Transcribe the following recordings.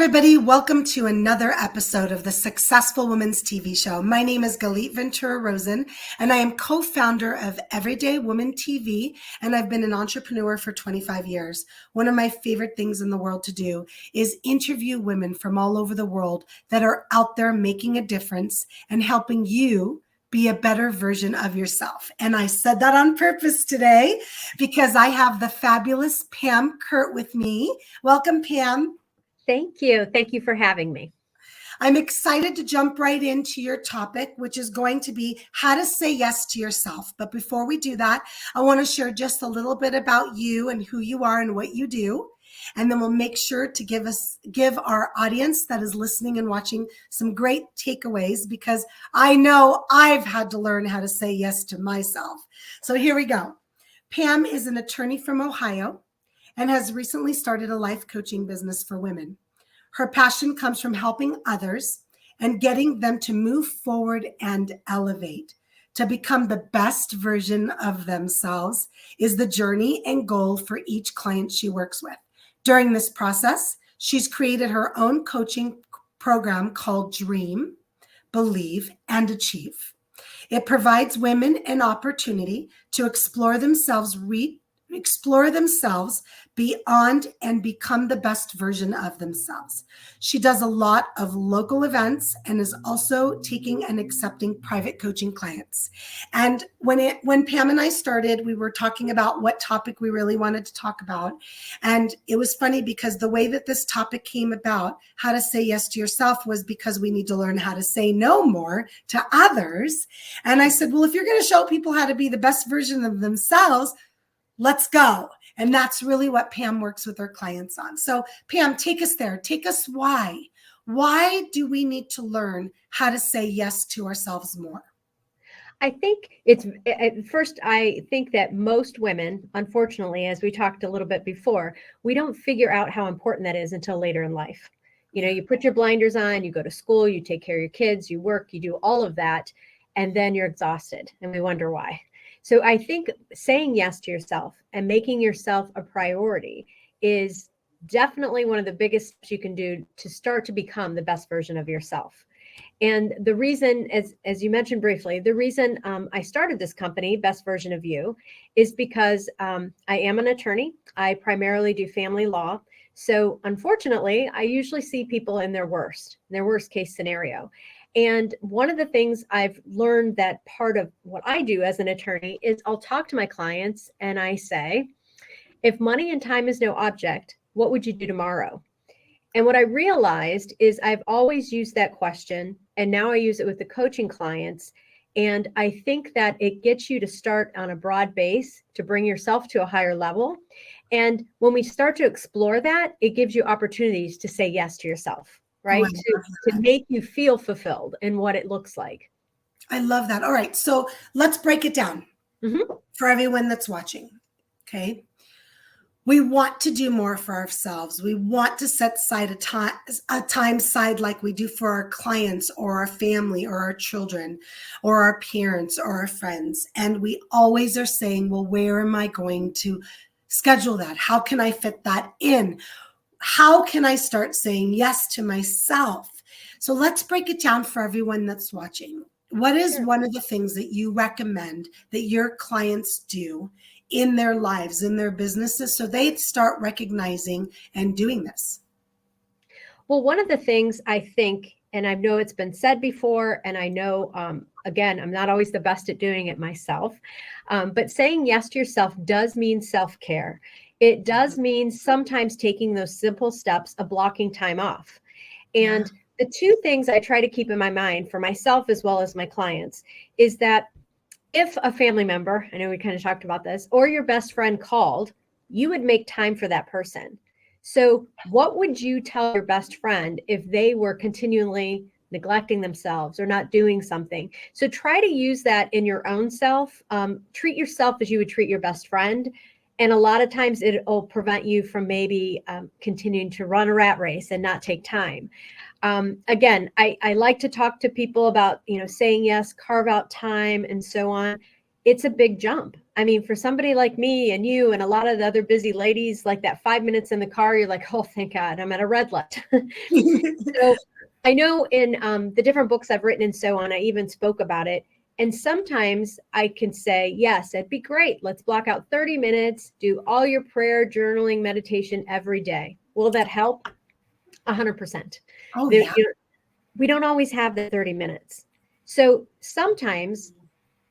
everybody. Welcome to another episode of the Successful Women's TV show. My name is Galit Ventura Rosen, and I am co-founder of Everyday Woman TV, and I've been an entrepreneur for 25 years. One of my favorite things in the world to do is interview women from all over the world that are out there making a difference and helping you be a better version of yourself. And I said that on purpose today because I have the fabulous Pam Kurt with me. Welcome, Pam. Thank you. Thank you for having me. I'm excited to jump right into your topic, which is going to be how to say yes to yourself. But before we do that, I want to share just a little bit about you and who you are and what you do. And then we'll make sure to give our audience that is listening and watching some great takeaways, because I know I've had to learn how to say yes to myself. So here we go. Pam is an attorney from Ohio and has recently started a life coaching business for women. Her passion comes from helping others and getting them to move forward and elevate. To become the best version of themselves is the journey and goal for each client she works with. During this process, she's created her own coaching program called Dream, Believe, and Achieve. It provides women an opportunity to explore themselves beyond and become the best version of themselves. She does a lot of local events and is also taking and accepting private coaching clients. And when Pam and I started, we were talking about what topic we really wanted to talk about. And it was funny because the way that this topic came about, how to say yes to yourself, was because we need to learn how to say no more to others. And I said, well, if you're going to show people how to be the best version of themselves, let's go. And that's really what Pam works with her clients on. So Pam, take us there. Take us why. Why do we need to learn how to say yes to ourselves more? I think I think that most women, unfortunately, as we talked a little bit before, we don't figure out how important that is until later in life. You know, you put your blinders on, you go to school, you take care of your kids, you work, you do all of that, and then you're exhausted and we wonder why. So I think saying yes to yourself and making yourself a priority is definitely one of the biggest steps you can do to start to become the best version of yourself. And the reason, as you mentioned briefly, the reason I started this company, Best Version of You, is because I am an attorney. I primarily do family law. So unfortunately, I usually see people in their worst case scenario. And one of the things I've learned that part of what I do as an attorney is I'll talk to my clients and I say, if money and time is no object, what would you do tomorrow? And what I realized is I've always used that question, and now I use it with the coaching clients. And I think that it gets you to start on a broad base to bring yourself to a higher level. And when we start to explore that, it gives you opportunities to say yes to yourself. Right? To make you feel fulfilled in what it looks like. I love that. All right. So let's break it down for everyone that's watching. Okay. We want to do more for ourselves. We want to set aside a time side like we do for our clients or our family or our children or our parents or our friends. And we always are saying, well, where am I going to schedule that? How can I fit that in? How can I start saying yes to myself? So let's break it down for everyone that's watching. What is one of the things that you recommend that your clients do in their lives, in their businesses, so they start recognizing and doing this? Well, one of the things I think, and I know it's been said before, and I know, again, I'm not always the best at doing it myself, but saying yes to yourself does mean self-care. It does mean sometimes taking those simple steps of blocking time off. And the two things I try to keep in my mind for myself as well as my clients is that if a family member, I know we kind of talked about this, or your best friend called, you would make time for that person. So what would you tell your best friend if they were continually neglecting themselves or not doing something? So try to use that in your own self. Treat yourself as you would treat your best friend. And a lot of times it'll prevent you from maybe continuing to run a rat race and not take time. Again, I like to talk to people about, saying yes, carve out time and so on. It's a big jump. I mean, for somebody like me and you and a lot of the other busy ladies, like that 5 minutes in the car, you're like, oh, thank God, I'm at a red light. So I know in the different books I've written and so on, I even spoke about it. And sometimes I can say, yes, it'd be great. Let's block out 30 minutes, do all your prayer, journaling, meditation every day. Will that help? 100%. Oh, There, yeah. we don't always have the 30 minutes. So sometimes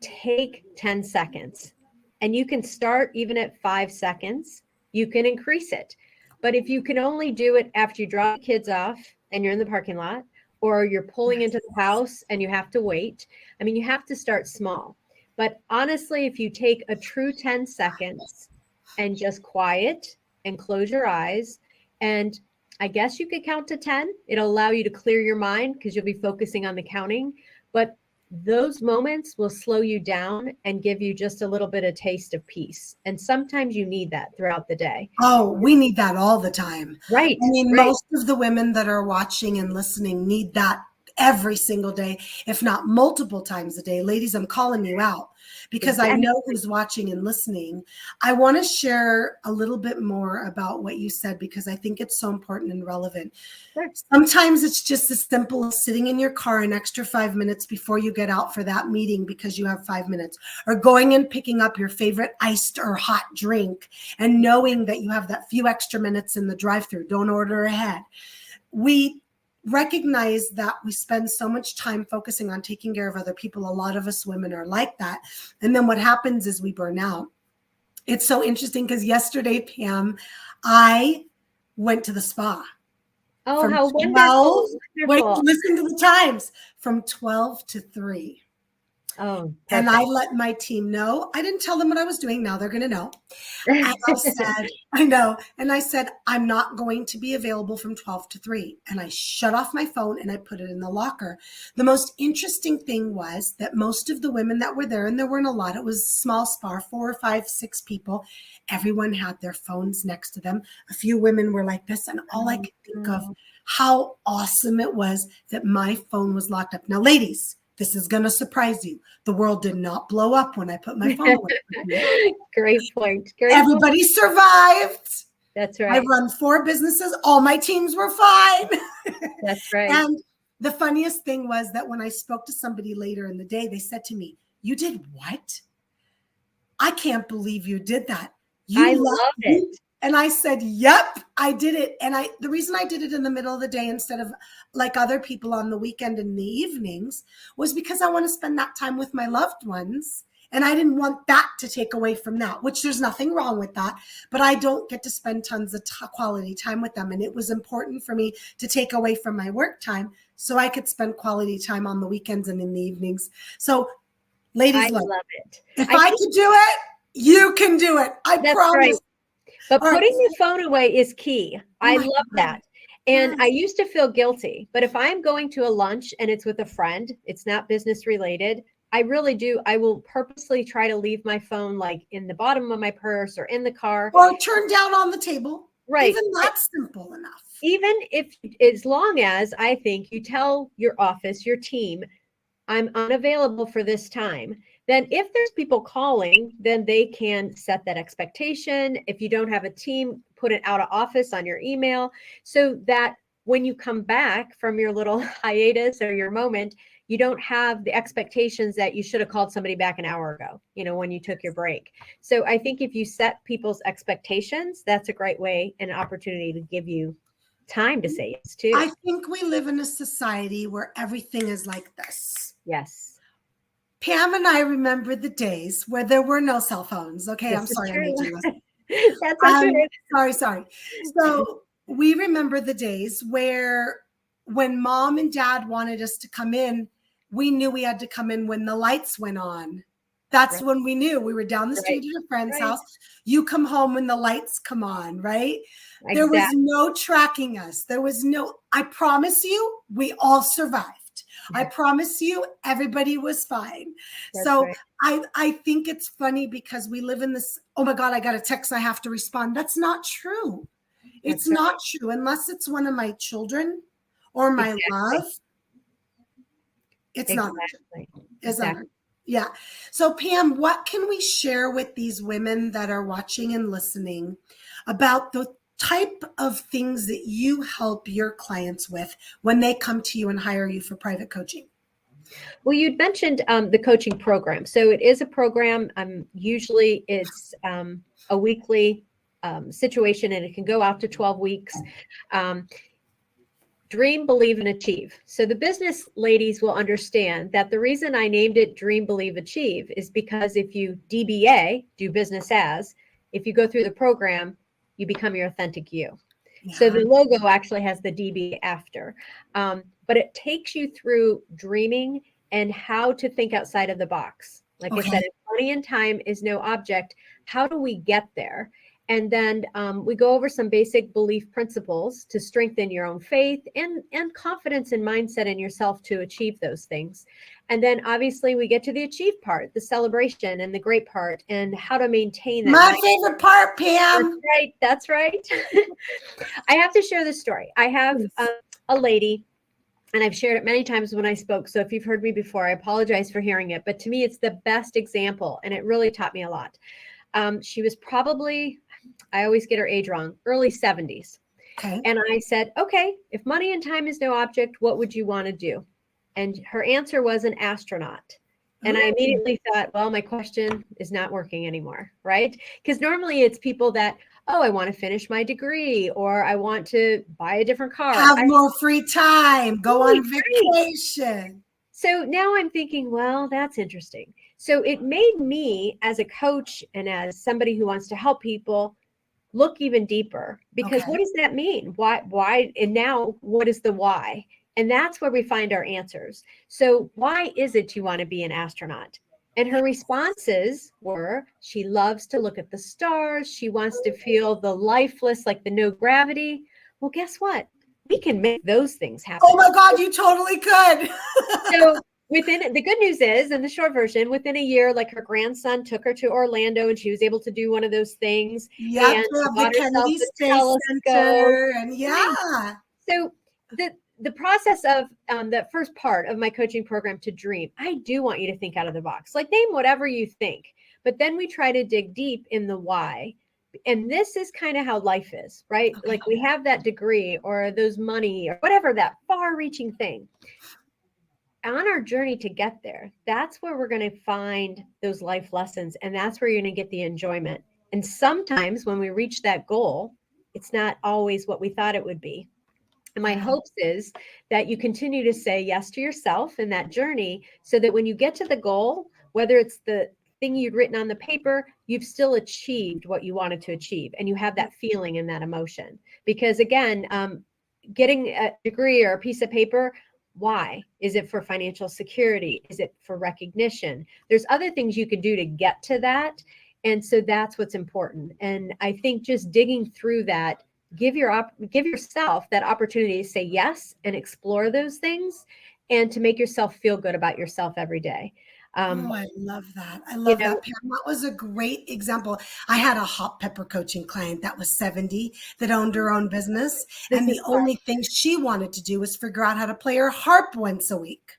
take 10 seconds and you can start even at 5 seconds. You can increase it. But if you can only do it after you drop the kids off and you're in the parking lot, or you're pulling into the house and you have to wait, I mean, you have to start small. But honestly, if you take a true 10 seconds and just quiet and close your eyes, and I guess you could count to 10, it'll allow you to clear your mind because you'll be focusing on the counting. But those moments will slow you down and give you just a little bit of taste of peace. And sometimes you need that throughout the day. Oh, we need that all the time. Right, I mean, right. most of the women that are watching and listening need that every single day, if not multiple times a day. Ladies, I'm calling you out because I Exactly. know who's watching and listening. I want to share a little bit more about what you said because I think it's so important and relevant. Sure. Sometimes it's just as simple as sitting in your car an extra 5 minutes before you get out for that meeting because you have 5 minutes, or going and picking up your favorite iced or hot drink and knowing that you have that few extra minutes in the drive-thru. Don't order ahead. We recognize that we spend so much time focusing on taking care of other people. A lot of us women are like that. And then what happens is we burn out. It's so interesting because yesterday, Pam, I went to the spa Oh, from how 12, wonderful. wait, Wonderful. listen to the times, from 12 to 3. Oh, And I perfect. let my team know. I didn't tell them what I was doing. Now they're going to know. And I said, I know. And I said, I'm not going to be available from 12 to 3. And I shut off my phone and I put it in the locker. The most interesting thing was that most of the women that were there, and there weren't a lot, it was a small spa, 4 or 5, 6 people. Everyone had their phones next to them. A few women were like this. And all I could think of how awesome it was that my phone was locked up. Now, ladies, this is going to surprise you. The world did not blow up when I put my phone away from me. Great point. Great point. Everybody survived. That's I right. run 4 businesses. All my teams were fine. That's right. And the funniest thing was that when I spoke to somebody later in the day, they said to me, "You did what? I can't believe you did that. I You left love me." it. And I said, "Yep, I did it." And the reason I did it in the middle of the day instead of like other people on the weekend in the evenings was because I want to spend that time with my loved ones. And I didn't want that to take away from that, which there's nothing wrong with that. But I don't get to spend tons of quality time with them. And it was important for me to take away from my work time so I could spend quality time on the weekends and in the evenings. So, ladies, I look, love it. if I I think could do it, you can do it. I that's right. promise. But All right. putting the phone away is key. Oh I my love God. that. And I Yes. used to feel guilty, but if I'm going to a lunch and it's with a friend, it's not business related. I really do. I will purposely try to leave my phone like in the bottom of my purse or in the car. Or turn down on the table. Right. Even that's simple enough. Even if, as long as I think you tell your office, your team, I'm unavailable for this time. Then if there's people calling, then they can set that expectation. If you don't have a team, put it out of office on your email so that when you come back from your little hiatus or your moment, you don't have the expectations that you should have called somebody back an hour ago, when you took your break. So I think if you set people's expectations, that's a great way and an opportunity to give you time to say yes too. I think we live in a society where everything is like this. Yes. Pam and I remember the days where there were no cell phones. Okay, I'm This is sorry I true. made you listen. That's okay. Sorry. So we remember the days where when mom and dad wanted us to come in, we knew we had to come in when the lights went on. That's Right. when we knew we were down the street at a friend's Right. house. You come home when the lights come on, right? There was Exactly. no tracking us. There was no, I promise you, we all survived. I promise you, everybody was fine. That's So right. I think it's funny because we live in this, oh my God, I got a text, I have to respond. That's not true. It's That's right. not true unless it's one of my children or my Exactly. love. It's not urgent. Exactly. It's not Exactly. urgent. Yeah. So, Pam, what can we share with these women that are watching and listening about the type of things that you help your clients with when they come to you and hire you for private coaching? Well, you'd mentioned the coaching program. So it is a program. Usually it's a weekly situation, and it can go out to 12 weeks. Um, Dream, believe, and achieve. So the business ladies will understand that the reason I named it Dream, Believe, Achieve is because if you DBA, do business as, if you go through the program, you become your authentic you. So Yeah. the logo actually has the DB after. But it takes you through dreaming and how to think outside of the box. Like I Okay. said, if money and time is no object, how do we get there? And then we go over some basic belief principles to strengthen your own faith and confidence and mindset in yourself to achieve those things. And then obviously we get to the achieve part, the celebration and the great part, and how to maintain that. My favorite part, That's Pam. right. That's right. I have to share this story. I have Please. a lady, and I've shared it many times when I spoke. So if you've heard me before, I apologize for hearing it. But to me, it's the best example, and it really taught me a lot. She was probably, I always get her age wrong, early 70s. Okay. And I said, okay, if money and time is no object, what would you want to do? And her answer was an astronaut. And I Ooh. immediately thought, well, my question is not working anymore, right? Because normally it's people that, oh, I want to finish my degree or I want to buy a different car. Have more free time. Go Right, on right. vacation. So now I'm thinking, well, that's interesting. So it made me as a coach and as somebody who wants to help people look even deeper, because what Okay. does that mean? Why? And now what is the why? And that's where we find our answers. So why is it you want to be an astronaut? And her responses were, she loves to look at the stars. She wants to feel the lifeless, like the no gravity. Well, guess what? We can make those things Oh happen. my God, you totally could. So within the good news is, in the short version, within a year, like her grandson took her to Orlando and she was able to do one of those things, Yep, and they she have the bought herself Kennedy a Space telescope. Center, and Right. yeah. So the process of that first part of my coaching program, to dream, I do want you to think out of the box. Like, name whatever you think, but then we try to dig deep in the why. And this is kind of how life is, right? Okay. Like, we have that degree or those money or whatever, that far-reaching thing. On our journey to get there, that's where we're going to find those life lessons, and that's where you're going to get the enjoyment. And sometimes when we reach that goal, it's not always what we thought it would be. And my Yeah. hopes is that you continue to say yes to yourself in that journey, so that when you get to the goal, whether it's the thing you'd written on the paper, you've still achieved what you wanted to achieve, and you have that feeling and that emotion. Because again, getting a degree or a piece of paper, why? Is it for financial security? Is it for recognition? There's other things you can do to get to that. And so that's what's important. And I think just digging through that, give yourself that opportunity to say yes and explore those things, and to make yourself feel good about yourself every day. Oh, I love that. I You love know, that, Pam. That was a great example. I had a hot pepper coaching client that was 70 that owned her own business. this And is the only thing she wanted to do was figure out how to play her harp once a week.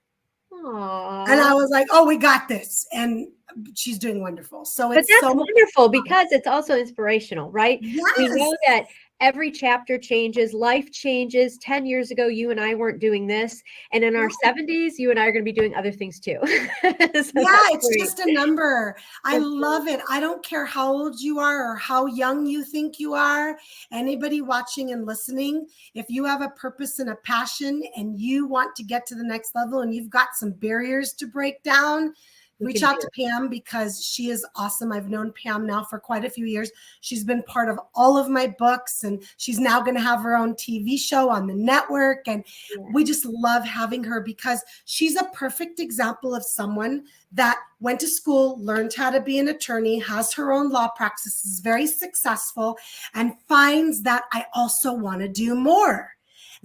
And aww. I was like, oh, we got this. And she's doing wonderful. So But it's that's so much wonderful fun. because it's also inspirational, right? We Yes. know that every chapter changes, life changes. 10 years ago, you and I weren't doing this. And in our 70s, you and I are going to be doing other things too. So Yeah, that's it's great. just a number. I That's great. love it. I don't care how old you are or how young you think you are. Anybody watching and listening, if you have a purpose and a passion and you want to get to the next level and you've got some barriers to break down, We reach can do out to Pam because she is awesome. I've known Pam now for quite a few years. She's been part of all of my books, and she's now going to have her own TV show on the network. And it. we just love having her because she's a perfect example of someone that went to school, learned how to be an attorney, has her own law practice, is very successful, and finds that I also want to do more.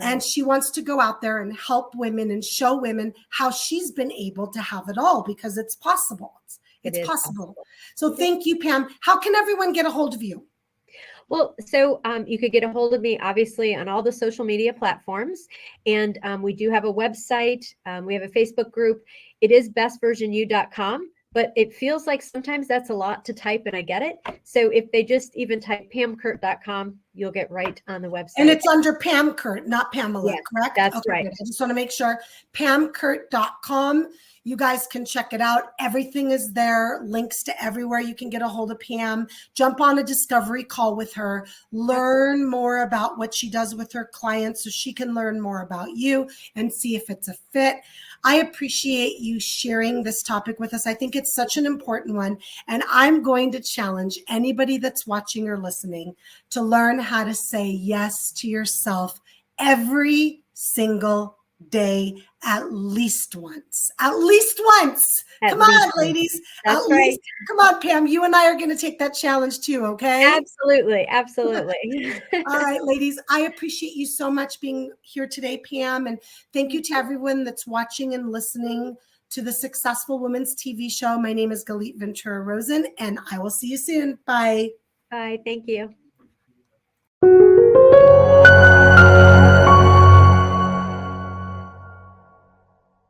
And Right. she wants to go out there and help women and show women how she's been able to have it all because it's possible. It It's is possible. possible. So thank you, Pam. How can everyone get a hold of you? Well, so you could get a hold of me, obviously, on all the social media platforms. And we do have a website. We have a Facebook group. It is bestversionyou.com. but it feels like sometimes that's a lot to type, and I get it. So if they just even type pamkurt.com, you'll get right on the website. And it's under Pam Kurt, not Pamela, Yes, correct? that's Okay, right. good. I just want to make sure. Pamkurt.com. You guys can check it out. Everything is there. Links to everywhere you can get a hold of Pam. Jump on a discovery call with her. Learn more about what she does with her clients so she can learn more about you and see if it's a fit. I appreciate you sharing this topic with us. I think it's such an important one. And I'm going to challenge anybody that's watching or listening to learn how to say yes to yourself every single day, at least once. At least once. Come on, ladies. That's At right. least, come on, Pam. You and I are going to take that challenge too, okay? Absolutely. Absolutely. All right, ladies. I appreciate you so much being here today, Pam. And thank you to everyone that's watching and listening to the Successful Women's TV show. My name is Galit Ventura Rosen, and I will see you soon. Bye. Bye. Thank you.